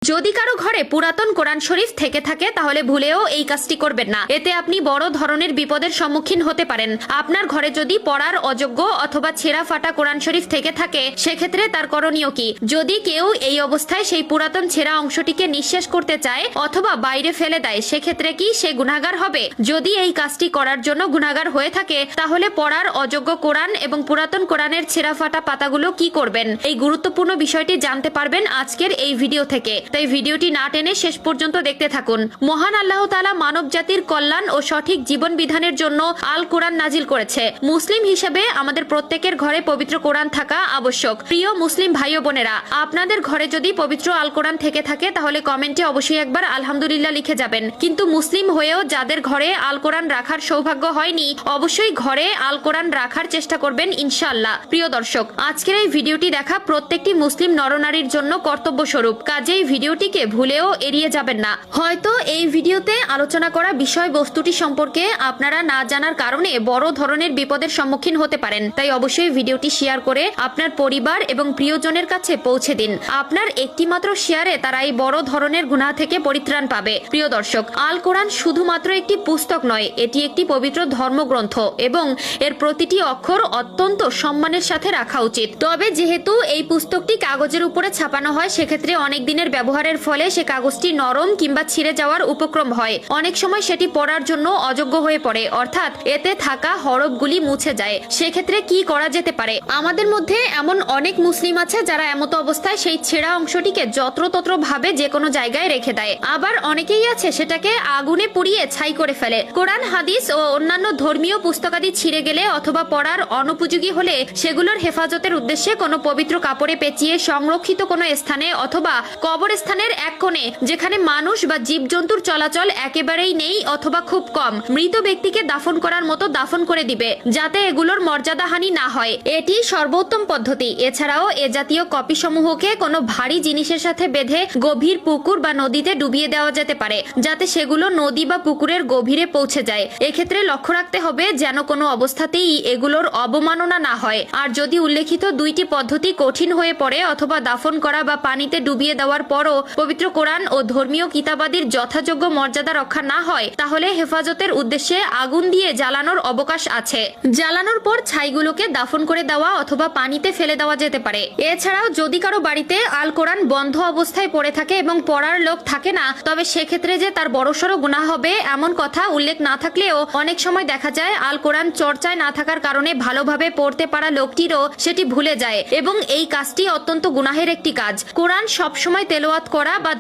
যদি কারো ঘরে পুরাতন কোরআন শরীফ থেকে থাকে তাহলে ভুলেও এই কাজটি করবেন না। এতে আপনি বড় ধরনের বিপদের সম্মুখীন হতে পারেন। আপনার ঘরে যদি পড়ার অযোগ্য অথবা ছেঁড়া ফাটা কোরআন শরীফ থেকে থাকে সেক্ষেত্রে তার করণীয় কি? যদি কেউ এই অবস্থায় সেই পুরাতন ছেঁড়া অংশটিকে নিঃশেষ করতে চায় অথবা বাইরে ফেলে দেয় সেক্ষেত্রে কি সে গুনাহগার হবে? যদি এই কাজটি করার জন্য গুনাহগার হয়ে থাকে তাহলে পড়ার অযোগ্য কোরআন এবং পুরাতন কোরআনের ছেঁড়া ফাটা পাতাগুলো কি করবেন? এই গুরুত্বপূর্ণ বিষয়টি জানতে পারবেন আজকের এই ভিডিও থেকে, তাই ভিডিওটি না টেনে শেষ পর্যন্ত দেখতে থাকুন। মহান আল্লাহ তাআলা মানব জাতির কল্যাণ ও সঠিক জীবন বিধানের জন্য আল কোরআন নাজিল করেছে। মুসলিম হিসেবে আমাদের প্রত্যেকের ঘরে পবিত্র কোরআন থাকা আবশ্যক। প্রিয় মুসলিম ভাই ও বোনেরা, আপনাদের ঘরে যদি পবিত্র আল কোরআন থেকে থাকে তাহলে কমেন্টে অবশ্যই একবার আলহামদুলিল্লাহ লিখে যাবেন। কিন্তু মুসলিম হয়েও যাদের ঘরে আল কোরআন রাখার সৌভাগ্য হয়নি অবশ্যই ঘরে আল কোরআন রাখার চেষ্টা করবেন ইনশাআল্লাহ। প্রিয় দর্শক, আজকের এই ভিডিওটি দেখা প্রত্যেকটি মুসলিম নরনারীর জন্য কর্তব্য স্বরূপ, কাজেই ভিডিওটিকে ভুলেও এড়িয়ে যাবেন না। হয়তো এই ভিডিওতে আলোচনা করা বিষয়বস্তুটি সম্পর্কে আপনারা না জানার কারণে বড় ধরনের বিপদের সম্মুখীন হতে পারেন, তাই অবশ্যই ভিডিওটি শেয়ার করে আপনার পরিবার এবং প্রিয়জনের কাছে পৌঁছে দিন। আপনার একটি মাত্র শেয়ারে তারা এই বড় ধরনের গুনাহ থেকে পরিত্রাণ পাবে। প্রিয় দর্শক, আল কোরআন শুধুমাত্র একটি পুস্তক নয়, এটি একটি পবিত্র ধর্মগ্রন্থ এবং এর প্রতিটি অক্ষর অত্যন্ত সম্মানের সাথে রাখা উচিত। তবে যেহেতু এই পুস্তকটি কাগজের উপরে ছাপানো হয় সেক্ষেত্রে অনেক দিনের ব্যবহারের ফলে সে কাগজটি নরম কিংবা ছিঁড়ে যাওয়ার উপক্রম হয়। অনেক সময় সেটি পড়ার জন্য অযোগ্য হয়ে পড়ে, অর্থাৎ এতে থাকা হরফগুলি মুছে যায়। সেক্ষেত্রে কি করা যেতে পারে? আমাদের মধ্যে এমন অনেক মুসলিম আছে যারা এমতো অবস্থায় সেই ছেঁড়া অংশটিকে যত্রতত্র ভাবে যে কোনো জায়গায় রেখে দেয়। আবার অনেকেই আছে সেটাকে আগুনে পুড়িয়ে ছাই করে ফেলে। কোরআন, হাদিস ও অন্যান্য ধর্মীয় পুস্তকাদি ছিঁড়ে গেলে অথবা পড়ার অনুপযোগী হলে সেগুলোর হেফাজতের উদ্দেশ্যে কোনো পবিত্র কাপড়ে পেঁচিয়ে সংরক্ষিত কোনো স্থানে অথবা কবরস্থানের এক কোণে, যেখানে মানুষ বা জীবজন্তুর চলাচল একেবারেই নেই অথবা খুব কম, মৃত ব্যক্তিকে দাফন করার মতো দাফন করে দিবে, যাতে এগুলোর মর্যাদাহানি না হয়। এটি সর্বোত্তম পদ্ধতি। এছাড়াও এ জাতীয় কপি সমূহকে কোনো ভারী জিনিসের সাথে বেঁধে গভীর পুকুর বা নদীতে ডুবিয়ে দেওয়া যেতে পারে, যাতে সেগুলো নদী বা পুকুরের গভীরে পৌঁছে যায়। এক্ষেত্রে লক্ষ্য রাখতে হবে যেন কোনো অবস্থাতেই এগুলোর অবমাননা না হয়। আর যদি উল্লেখিত দুইটি পদ্ধতি কঠিন হয়ে পড়ে অথবা দাফন করা বা পানিতে ডুবিয়ে দেওয়ার পরও পবিত্র কোরআন ও ধর্মীয় কিতাবাদির যথাযোগ্য মর্যাদা রক্ষা না হয় তাহলে হেফাজতের উদ্দেশ্যে আগুন দিয়ে জ্বালানোর অবকাশ আছে। জ্বালানোর পর ছাইগুলোকে দাফন করে দেওয়া অথবা পানিতে ফেলে দেওয়া যেতে পারে। এছাড়াও যদি কারো বাড়িতে আল কোরআন বন্ধ অবস্থায় পড়ে থাকে এবং পড়ার লোক থাকে না, তবে সেক্ষেত্রে যে তার বড়সড় গুনাহ হবে এমন কথা উল্লেখ না থাকলেও অনেক সময় দেখা যায় আল কোরআন চর্চায় না থাকার কারণে ভালোভাবে পড়তে পারা লোকটিরও সেটি ভুলে যায় এবং এই কাজটি অত্যন্ত গুনাহের একটি কাজ। কোরআন সবসময় তেলাওয়াত করা বা